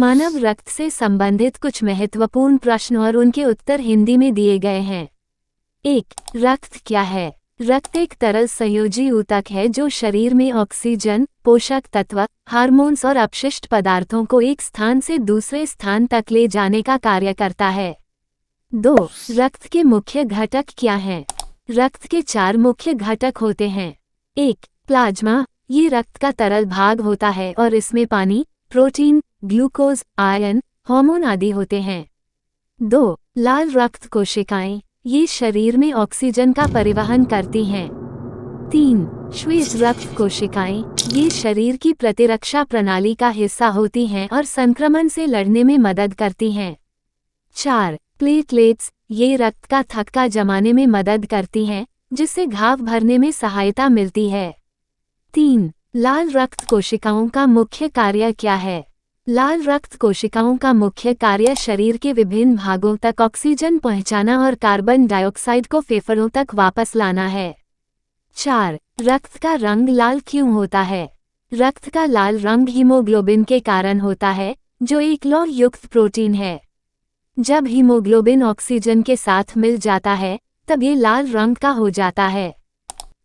मानव रक्त से संबंधित कुछ महत्वपूर्ण प्रश्न और उनके उत्तर हिंदी में दिए गए हैं। 1. रक्त क्या है? रक्त एक तरल संयोजी ऊतक है जो शरीर में ऑक्सीजन, पोषक तत्व, हार्मोन्स और अपशिष्ट पदार्थों को एक स्थान से दूसरे स्थान तक ले जाने का कार्य करता है। 2. रक्त के मुख्य घटक क्या हैं? रक्त के 4 मुख्य घटक होते हैं। 1. प्लाज्मा, ये रक्त का तरल भाग होता है और इसमें पानी, प्रोटीन, ग्लूकोज, आयरन, हार्मोन आदि होते हैं। 2. लाल रक्त कोशिकाएं, ये शरीर में ऑक्सीजन का परिवहन करती हैं। 3. श्वेत रक्त कोशिकाएं, ये शरीर की प्रतिरक्षा प्रणाली का हिस्सा होती हैं और संक्रमण से लड़ने में मदद करती हैं। 4. प्लेटलेट्स, ये रक्त का थक्का जमाने में मदद करती हैं, जिससे घाव भरने में सहायता मिलती है। 3. लाल रक्त कोशिकाओं का मुख्य कार्य क्या है? लाल रक्त कोशिकाओं का मुख्य कार्य शरीर के विभिन्न भागों तक ऑक्सीजन पहुंचाना और कार्बन डाइऑक्साइड को फेफड़ों तक वापस लाना है। 4. रक्त का रंग लाल क्यों होता है? रक्त का लाल रंग हीमोग्लोबिन के कारण होता है, जो एक लौह युक्त प्रोटीन है। जब हीमोग्लोबिन ऑक्सीजन के साथ मिल जाता है, तब ये लाल रंग का हो जाता है।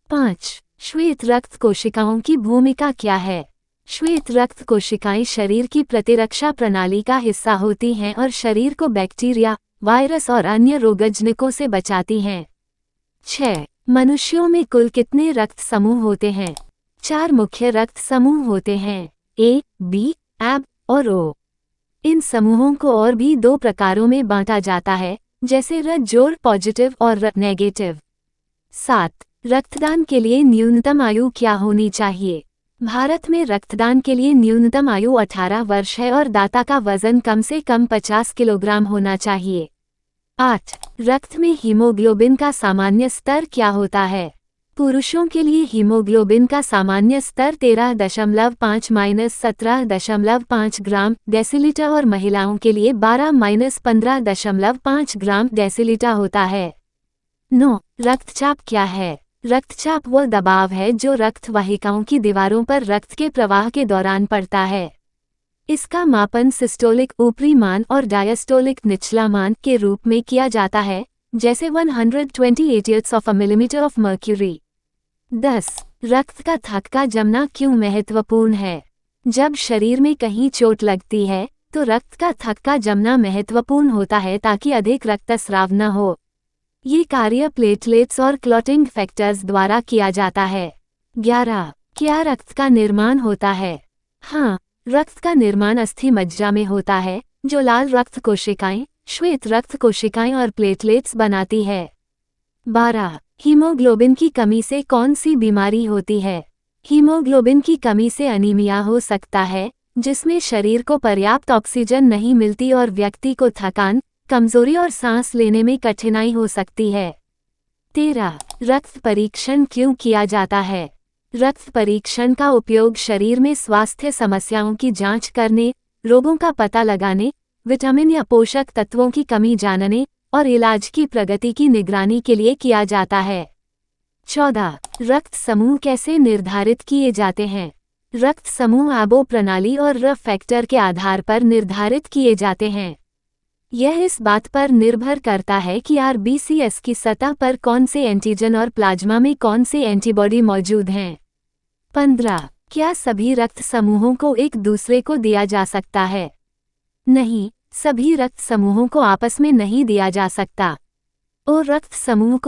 5. श्वेत रक्त कोशिकाओं की भूमिका क्या है? श्वेत रक्त कोशिकाएं शरीर की प्रतिरक्षा प्रणाली का हिस्सा होती हैं और शरीर को बैक्टीरिया, वायरस और अन्य रोगजनकों से बचाती हैं। 6. मनुष्यों में कुल कितने रक्त समूह होते हैं? 4 मुख्य रक्त समूह होते हैं, ए, बी, एब और ओ। इन समूहों को और भी 2 प्रकारों में बांटा जाता है, जैसे रक्त जोड़ पॉजिटिव और रक्त नेगेटिव। 7. रक्तदान के लिए न्यूनतम आयु क्या होनी चाहिए? भारत में रक्तदान के लिए न्यूनतम आयु 18 वर्ष है और दाता का वजन कम से कम 50 किलोग्राम होना चाहिए। 8. रक्त में हीमोग्लोबिन का सामान्य स्तर क्या होता है? पुरुषों के लिए हीमोग्लोबिन का सामान्य स्तर 13.5-17.5 ग्राम डेसीलीटर और महिलाओं के लिए 12-15.5 ग्राम डेसीलीटर होता है। 9. रक्तचाप क्या है? रक्तचाप वो दबाव है जो रक्त वाहिकाओं की दीवारों पर रक्त के प्रवाह के दौरान पड़ता है। इसका मापन सिस्टोलिक ऊपरी मान और डायस्टोलिक निचला मान के रूप में किया जाता है, जैसे 128 मिलीमीटर ऑफ मर्क्यूरी। 10. रक्त का थक्का जमना क्यों महत्वपूर्ण है? जब शरीर में कहीं चोट लगती है, तो रक्त का थक्का जमना महत्वपूर्ण होता है ताकि अधिक रक्तस्राव न हो। ये कार्य प्लेटलेट्स और क्लॉटिंग फैक्टर्स द्वारा किया जाता है। 11. क्या रक्त का निर्माण होता है? हाँ, रक्त का निर्माण अस्थि मज्जा में होता है, जो लाल रक्त कोशिकाएं, श्वेत रक्त कोशिकाएं और प्लेटलेट्स बनाती है। 12. हीमोग्लोबिन की कमी से कौन सी बीमारी होती है? हीमोग्लोबिन की कमी से अनीमिया हो सकता है, जिसमें शरीर को पर्याप्त ऑक्सीजन नहीं मिलती और व्यक्ति को थकान, कमजोरी और सांस लेने में कठिनाई हो सकती है। 13. रक्त परीक्षण क्यों किया जाता है? रक्त परीक्षण का उपयोग शरीर में स्वास्थ्य समस्याओं की जांच करने, रोगों का पता लगाने, विटामिन या पोषक तत्वों की कमी जानने और इलाज की प्रगति की निगरानी के लिए किया जाता है। 14. रक्त समूह कैसे निर्धारित किए जाते हैं? रक्त समूह आबो प्रणाली और र फैक्टर के आधार पर निर्धारित किए जाते हैं। यह इस बात पर निर्भर करता है कि आरबीसीएस की सतह पर कौन से एंटीजन और प्लाज्मा में कौन से एंटीबॉडी मौजूद हैं। 15. क्या सभी रक्त समूहों को एक दूसरे को दिया जा सकता है? नहीं, सभी रक्त समूहों को आपस में नहीं दिया जा सकता। और रक्त समूह को